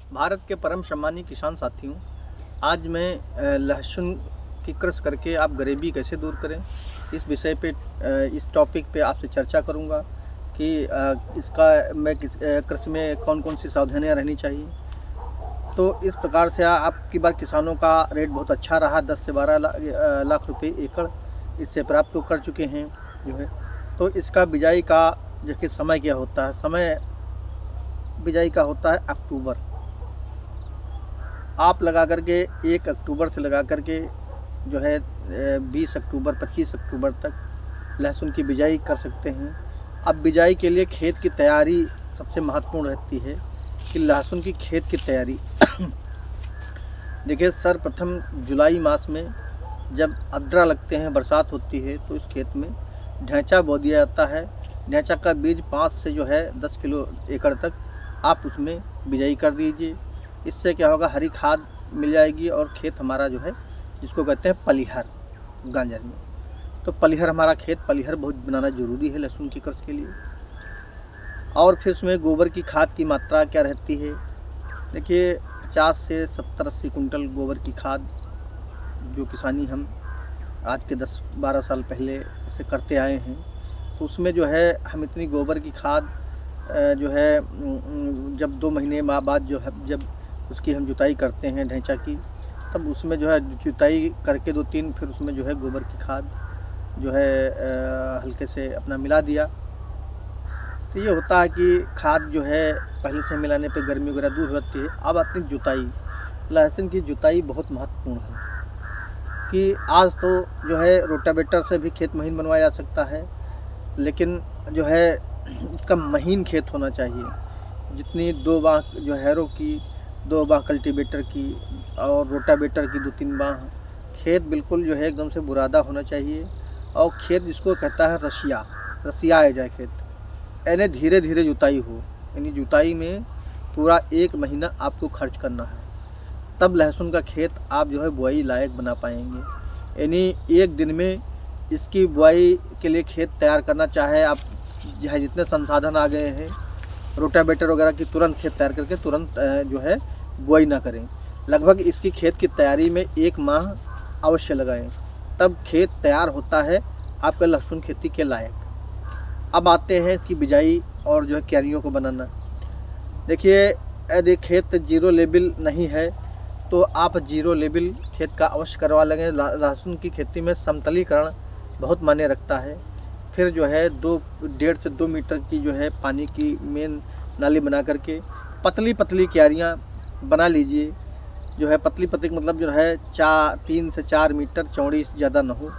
भारत के परम सम्मानीय किसान साथियों, आज मैं लहसुन की कृषि करके आप गरीबी कैसे दूर करें, इस विषय पे इस टॉपिक पे आपसे चर्चा करूंगा कि इसका मैं कृषि में कौन कौन सी सावधानियां रहनी चाहिए। तो इस प्रकार से आपकी बार किसानों का रेट बहुत अच्छा रहा, 10 से 12 लाख रुपए एकड़ इससे प्राप्त तो कर चुके हैं जो है। तो इसका बिजाई का देखिए समय क्या होता है, समय बिजाई का होता है अक्टूबर। आप लगा करके 1 अक्टूबर से लगा करके जो है 20 अक्टूबर 25 अक्टूबर तक लहसुन की बिजाई कर सकते हैं। अब बिजाई के लिए खेत की तैयारी सबसे महत्वपूर्ण रहती है कि लहसुन की खेत की तैयारी देखिए सर्वप्रथम जुलाई मास में जब अद्रा लगते हैं, बरसात होती है, तो इस खेत में ढैंचा बो दिया जाता है। ढैंचा का बीज 5 से जो है 10 किलो एकड़ तक आप उसमें बिजाई कर दीजिए। इससे क्या होगा, हरी खाद मिल जाएगी और खेत हमारा जो है जिसको कहते हैं पलिहर गांजर में, तो पलिहर हमारा खेत पलिहर बहुत बनाना ज़रूरी है लहसुन की कृषि के लिए। और फिर उसमें गोबर की खाद की मात्रा क्या रहती है, देखिए 50 से 70-80 कुंटल गोबर की खाद जो किसानी हम आज के 10-12 साल पहले से करते आए हैं, तो उसमें जो है हम इतनी गोबर की खाद जो है जब 2 महीने बाद जो है जब उसकी हम जुताई करते हैं ढैंचा की, तब उसमें जो है जुताई करके 2-3 फिर उसमें जो है गोबर की खाद जो है हल्के से अपना मिला दिया। तो ये होता है कि खाद जो है पहले से मिलाने पे गर्मी वगैरह दूर हो जाती है। अब आती है जुताई। लहसुन की जुताई बहुत महत्वपूर्ण है कि आज तो जो है रोटावेटर से भी खेत महीन बनवाया जा सकता है, लेकिन जो है इसका महीन खेत होना चाहिए। जितनी 2 बाह जो हैरों की, 2 बाह कल्टीवेटर की और रोटावेटर की 2-3 बाह, खेत बिल्कुल जो है एकदम से बुरादा होना चाहिए। और खेत जिसको कहता है रसिया जाए खेत, यानी धीरे धीरे जुताई हो। यानी जुताई में पूरा 1 महीना आपको खर्च करना है, तब लहसुन का खेत आप जो है बुआई लायक बना पाएंगे। यानी 1 दिन में इसकी बुआई के लिए खेत तैयार करना, चाहे आप चाहे जितने संसाधन आ गए हैं रोटावेटर वगैरह की, तुरंत खेत तैयार करके तुरंत जो है बुआई ना करें। लगभग इसकी खेत की तैयारी में 1 माह अवश्य लगाएं, तब खेत तैयार होता है आपका लहसुन खेती के लायक। अब आते हैं इसकी बिजाई और जो है क्यारियों को बनाना। देखिए यदि खेत जीरो लेवल नहीं है तो आप जीरो लेवल खेत का अवश्य करवा लेंगे। लहसुन की खेती में समतलीकरण बहुत मायने रखता है। फिर जो है 1.5 से 2 मीटर की जो है पानी की मेन नाली बना करके पतली पतली क्यारियाँ बना लीजिए। जो है पतली पतली मतलब जो है 3 से 4 मीटर चौड़ी, ज़्यादा ना हो,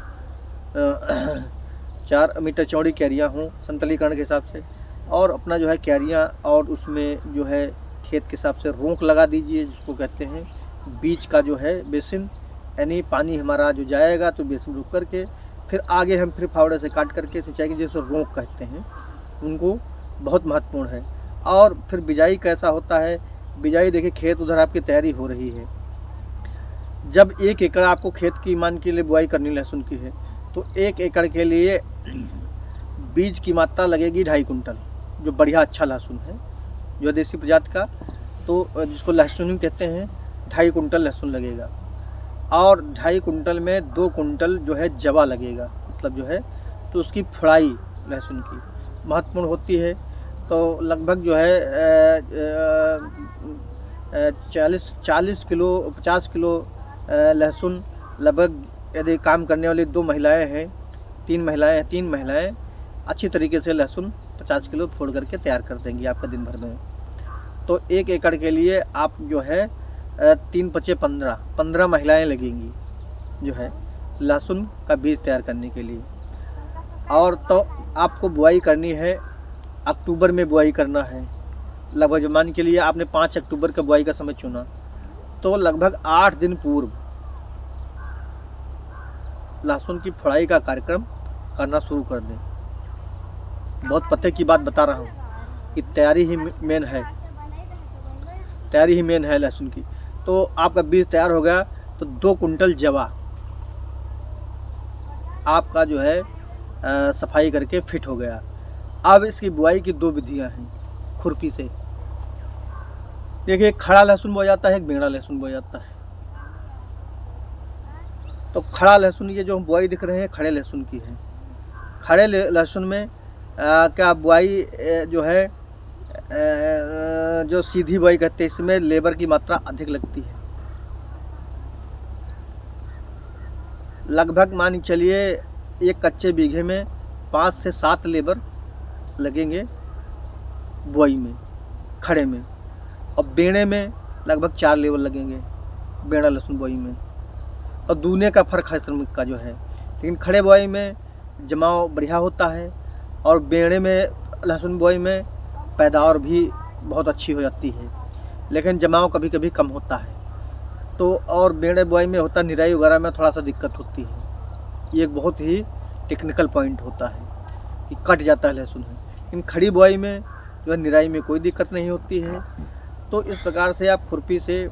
4 मीटर चौड़ी क्यारियाँ हों संतलीकरण के हिसाब से। और अपना जो है क्यारियाँ और उसमें जो है खेत के हिसाब से रोंक लगा दीजिए, जिसको कहते हैं बीच का जो है बेसिन। यानी पानी हमारा जो जाएगा तो बेसिन रुक करके फिर आगे हम फिर फावड़े से काट करके सिंचाई की, जैसे रोंक कहते हैं उनको, बहुत महत्वपूर्ण है। और फिर बिजाई कैसा होता है, बिजाई देखिए खेत उधर आपकी तैयारी हो रही है। जब 1 एकड़ आपको खेत की मान के लिए बुआई करनी लहसुन की है, तो 1 एकड़ के लिए बीज की मात्रा लगेगी 2.5 कुंटल, जो बढ़िया अच्छा लहसुन है, जो देसी प्रजाति का, तो जिसको लहसुन कहते हैं, 2.5 कुंटल लहसुन लगेगा। और 2.5 कुंटल में 2 कुंटल जो है जवा लगेगा, मतलब जो है तो उसकी फुड़ाई लहसुन की महत्वपूर्ण होती है। तो लगभग जो है 40 किलो 50 किलो लहसुन, लगभग यदि काम करने वाली 2 महिलाएं हैं, 3 महिलाएं अच्छी तरीके से लहसुन 50 किलो फोड़ करके तैयार कर देंगी आपका दिन भर में। तो 1 एकड़ के लिए आप जो है 3-5-15 महिलाएं लगेंगी जो है लहसुन का बीज तैयार करने के लिए। और तो आपको बुआई करनी है, अक्टूबर में बुआई करना है। लगभग मान के लिए आपने 5 अक्टूबर का बुआई का समय चुना, तो लगभग 8 दिन पूर्व लहसुन की फुड़ाई का कार्यक्रम करना शुरू कर दें। बहुत पते की बात बता रहा हूँ कि तैयारी ही मेन है लहसुन की। तो आपका बीज तैयार हो गया तो 2 कुंटल जवा आपका जो है सफाई करके फिट हो गया। अब इसकी बुआई की 2 विधियां हैं। खुरपी से देखिए, एक खड़ा लहसुन बोया जाता है, एक बेंगड़ा लहसुन बोया जाता है। तो खड़ा लहसुन, ये जो बुआई दिख रहे हैं खड़े लहसुन की है। खड़े लहसुन में क्या बुआई जो है जो सीधी बुआई करते हैं, इसमें लेबर की मात्रा अधिक लगती है। लगभग मान के चलिए एक कच्चे बीघे में 5 से 7 लेबर लगेंगे बुआई में, खड़े में। और बेड़े में लगभग 4 लेबर लगेंगे बेड़ा लहसुन बुआई में। और दूने का फ़र्क है श्रमिक का जो है, लेकिन खड़े बुआई में जमाव बढ़िया होता है और बेड़े में लहसुन बुआई में पैदावार भी बहुत अच्छी हो जाती है, लेकिन जमाव कभी कभी कम होता है। तो और बेड़े बुआई में होता निराई वगैरह में थोड़ा सा दिक्कत होती है। ये एक बहुत ही टेक्निकल पॉइंट होता है कि कट जाता है लहसुन है। लेकिन खड़ी बुआई में जो है निराई में कोई दिक्कत नहीं होती है। तो इस प्रकार से आप खुरपी से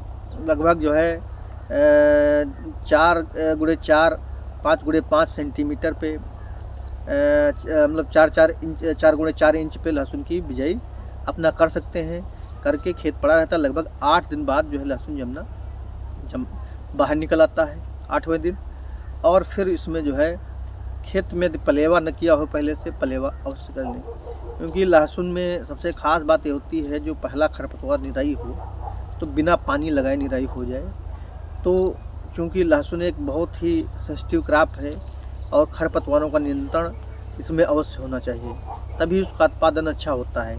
लगभग जो है 4x4 5x5 सेंटीमीटर पे मतलब 4x4 इंच पे लहसुन की बिजाई अपना कर सकते हैं। करके खेत पड़ा रहता है। लगभग 8 दिन बाद जो है लहसुन बाहर निकल आता है 8वें दिन। और फिर इसमें जो है खेत में पलेवा न किया हो पहले से, पलेवा अवश्य कर लें, क्योंकि लहसुन में सबसे ख़ास बात ये होती है जो पहला खरपतवार निराई हो तो बिना पानी लगाए निराई हो जाए। तो चूँकि लहसुन एक बहुत ही सेंसिटिव क्रॉप है और खरपतवारों का नियंत्रण इसमें अवश्य होना चाहिए, तभी उसका उत्पादन अच्छा होता है।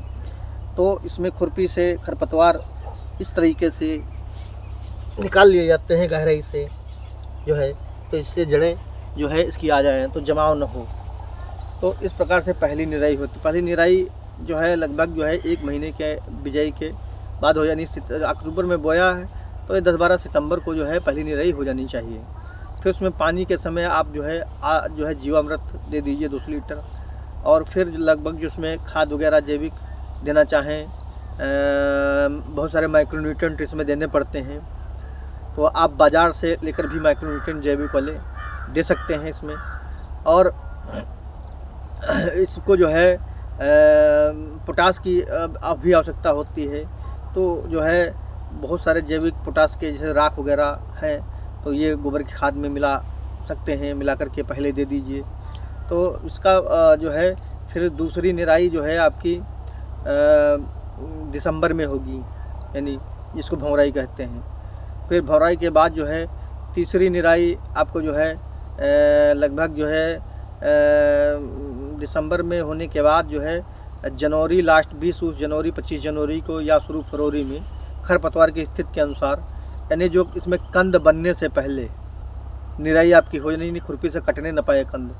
तो इसमें खुरपी से खरपतवार इस तरीके से निकाल लिए जाते हैं गहराई से जो है, तो इससे जड़ें जो है इसकी आ जाए तो जमाव न हो। तो इस प्रकार से पहली निराई होती। पहली निराई जो है लगभग जो है 1 महीने के बिजाई के बाद हो जानी। अक्टूबर में बोया है तो ये 10-12 सितंबर को जो है पहली निराई हो जानी चाहिए। फिर उसमें पानी के समय आप जो है जीवामृत दे दीजिए 200 लीटर। और फिर लगभग जो उसमें खाद वगैरह जैविक देना चाहें, बहुत सारे माइक्रोन्यूट्रिएंट इसमें देने पड़ते हैं, तो आप बाज़ार से लेकर भी माइक्रोन्यूट्रिएंट जैविक वाले दे सकते हैं इसमें। और इसको जो है पोटास की भी आवश्यकता होती है। तो जो है बहुत सारे जैविक पोटास के जैसे राख वगैरह हैं, तो ये गोबर की खाद में मिला सकते हैं, मिला करके पहले दे दीजिए। तो इसका जो है फिर दूसरी निराई जो है आपकी दिसंबर में होगी, यानी जिसको भौराई कहते हैं। फिर भौराई के बाद जो है तीसरी निराई आपको जो है लगभग जो है दिसंबर में होने के बाद जो है जनवरी लास्ट 20 जनवरी 25 जनवरी को या शुरू फरवरी में खरपतवार की स्थिति के अनुसार, यानी जो इसमें कंद बनने से पहले निराई आपकी हो जानी, खुरपी से कटने न पाए कंद।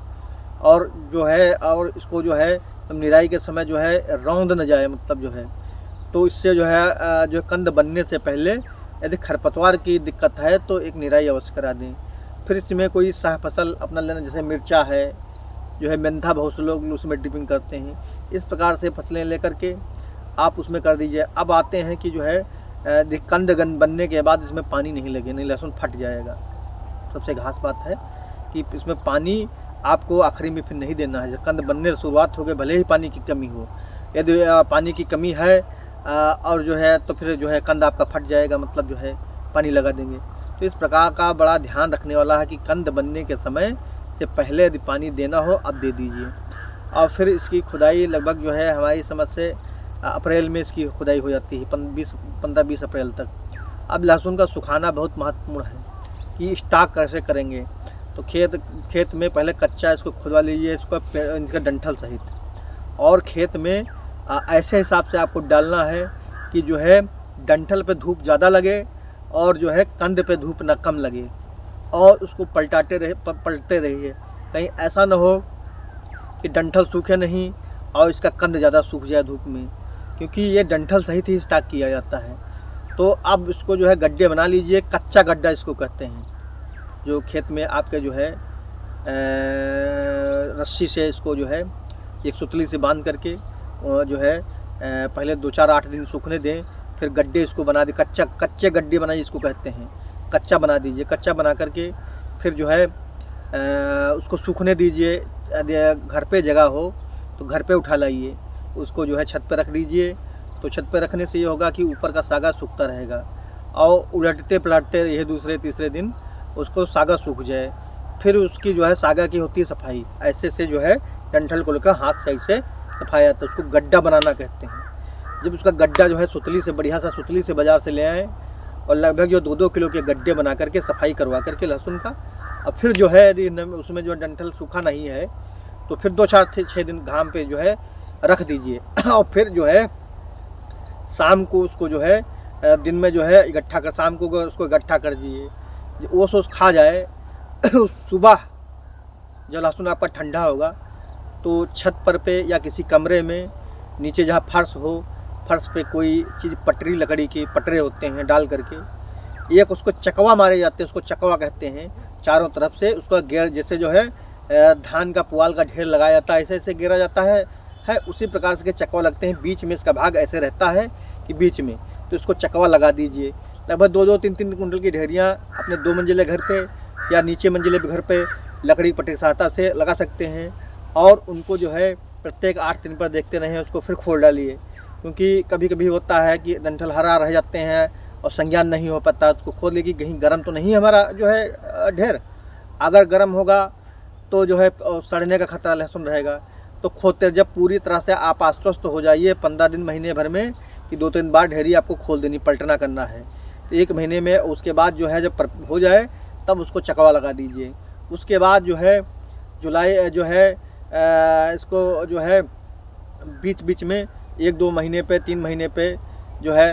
और जो है और इसको जो है निराई के समय जो है रौंद न जाए, मतलब जो है तो इससे जो है कंद बनने से पहले यदि खरपतवार की दिक्कत है तो एक निराई अवश्य करा दें। फिर इसमें कोई सह फसल अपना लेना, जैसे मिर्चा है जो है, मेंथा बहुत से लोग उसमें डिपिंग करते हैं। इस प्रकार से फसलें लेकर के आप उसमें कर दीजिए। अब आते हैं कि जो है कंद बनने के बाद इसमें पानी नहीं लगे, नहीं लहसुन फट जाएगा। सबसे खास बात है कि इसमें पानी आपको आखिरी में फिर नहीं देना है। जब कंद बनने की शुरुआत हो गई, भले ही पानी की कमी हो, यदि पानी की कमी है और जो है तो फिर जो है कंद आपका फट जाएगा, मतलब जो है पानी लगा देंगे। तो इस प्रकार का बड़ा ध्यान रखने वाला है कि कंद बनने के समय से पहले यदि पानी देना हो अब दे दीजिए। और फिर इसकी खुदाई लगभग जो है हमारी समझ से अप्रैल में इसकी खुदाई हो जाती है, 15-20 अप्रैल तक। अब लहसुन का सुखाना बहुत महत्वपूर्ण है कि स्टॉक कैसे करेंगे। तो खेत में पहले कच्चा इसको खुदवा लीजिए, इसको इनका डंठल सहित। और खेत में ऐसे हिसाब से आपको डालना है कि जो है डंठल पे धूप ज़्यादा लगे और जो है कंद पे धूप न कम लगे। और उसको पलटते रहिए, कहीं ऐसा न हो कि डंठल सूखे नहीं और इसका कंद ज़्यादा सूख जाए धूप में, क्योंकि ये डंठल सहित ही स्टॉक किया जाता है। तो अब इसको जो है गड्ढे बना लीजिए, कच्चा गड्ढा इसको कहते हैं, जो खेत में आपके जो है रस्सी से इसको जो है एक सुतली से बांध करके जो है पहले 2-4-8 दिन सूखने दें। फिर गड्ढे इसको बना दे, कच्चे गड्ढे बनाइए इसको कहते हैं, कच्चा बना दीजिए। कच्चा बना करके फिर जो है उसको सूखने दीजिए। यदि घर पे जगह हो तो घर पे उठा लाइए, उसको जो है छत पे रख दीजिए तो छत पे रखने से ये होगा कि ऊपर का सागा सूखता रहेगा और उलटते पलटते रहिए दूसरे तीसरे दिन उसको सागा सूख जाए। फिर उसकी जो है सागा की होती है सफाई, ऐसे से जो है डंठल को लेकर हाथ सही से सफाई आता है। उसको गड्ढा बनाना कहते हैं। जब उसका गड्ढा जो है सुतली से, बढ़िया सा सुतली से बाज़ार से ले आए और लगभग जो 2-2 किलो के गड्ढे बना करके सफाई करवा करके लहसुन का, और फिर जो है यदि उसमें जो डंठल सूखा नहीं है तो फिर 2-4-6 दिन घाम पे जो है रख दीजिए। और फिर जो है शाम को उसको जो है दिन में जो है इकट्ठा कर, शाम को उसको इकट्ठा कर दीजिए। ओस ओस खा जाए सुबह जब लहसुन आपका ठंडा होगा तो छत पर पे या किसी कमरे में नीचे जहाँ फर्श हो, फर्श पे कोई चीज़ पटरी लकड़ी के पटरे होते हैं डाल करके एक उसको चकवा मारे जाते हैं, उसको चकवा कहते हैं। चारों तरफ से उसका घेर, जैसे जो है धान का पुआल का ढेर लगाया जाता है ऐसे ऐसे घेरा जाता है उसी प्रकार से चकवा लगते हैं। बीच में इसका भाग ऐसे रहता है कि बीच में, तो इसको चकवा लगा दीजिए। लगभग 2-2, 3-3 कुंटल की ढेरियाँ अपने 2 मंजिले घर पे या नीचे मंजिले घर पे लकड़ी पटरी की सहायता से लगा सकते हैं। और उनको जो है प्रत्येक 8 दिन पर देखते रहें, उसको फिर खोल डालिए, क्योंकि कभी कभी होता है कि डंठल हरा रह जाते हैं और संज्ञान नहीं हो पाता। उसको खोद ले कि कहीं गर्म तो नहीं हमारा जो है ढेर, अगर गर्म होगा तो जो है सड़ने का खतरा लहसुन रहेगा। तो खोदते जब पूरी तरह से आप आश्वस्त हो जाइए 15 दिन महीने भर में कि 2-3 बार ढेरी आपको खोल देनी, पलटना करना है, तो 1 महीने में उसके बाद जो है जब हो जाए तब उसको चकवा लगा दीजिए। उसके बाद जो है जुलाई जो है इसको जो है बीच बीच में 1-2 महीने पे 3 महीने पे जो है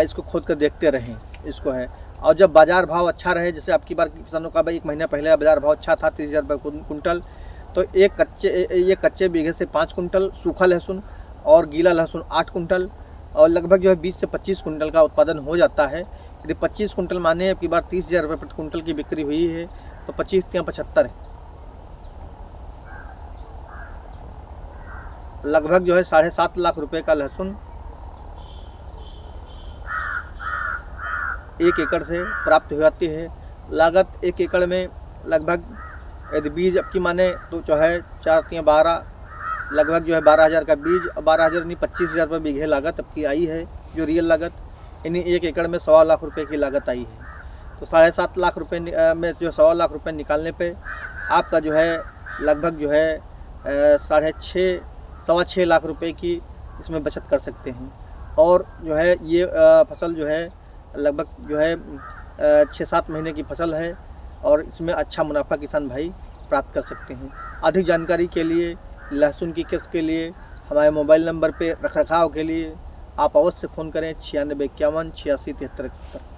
इसको खोद कर देखते रहें इसको है। और जब बाज़ार भाव अच्छा रहे, जैसे आपकी बार किसानों का 1 महीना पहले बाज़ार भाव अच्छा था 30,000 रुपये कुंटल, तो एक कच्चे बीघे से 5 कुंटल सूखा लहसुन और गीला लहसुन 8 कुंटल और लगभग जो है 20 से 25 कुंटल का उत्पादन हो जाता है। यदि 25 कुंटल माने आपकी बार 30,000 रुपये प्रति कुंटल की बिक्री हुई है तो 25 या 75 है, लगभग जो है 7.5 लाख रुपए का लहसुन 1 एकड़ से प्राप्त हो जाती है। लागत 1 एकड़ में लगभग यदि बीज आपकी माने तो जो है 4-12 लगभग जो है 12,000 का बीज, 12,000 नहीं 25,000 रुपये बीघे लागत आपकी आई है जो रियल लागत, यानी 1 एकड़ में 1.25 लाख रुपए की लागत आई है। तो 7.5 लाख रुपए में जो 1.25 लाख रुपए निकालने पे आपका जो है लगभग जो है 6.5 लाख रुपए की इसमें बचत कर सकते हैं। और जो है ये फसल जो है लगभग जो है 6-7 महीने की फसल है और इसमें अच्छा मुनाफा किसान भाई प्राप्त कर सकते हैं। अधिक जानकारी के लिए, लहसुन की किस्त के लिए हमारे मोबाइल नंबर पे रखरखाव के लिए आप अवश्य फ़ोन करें 9651 86 73।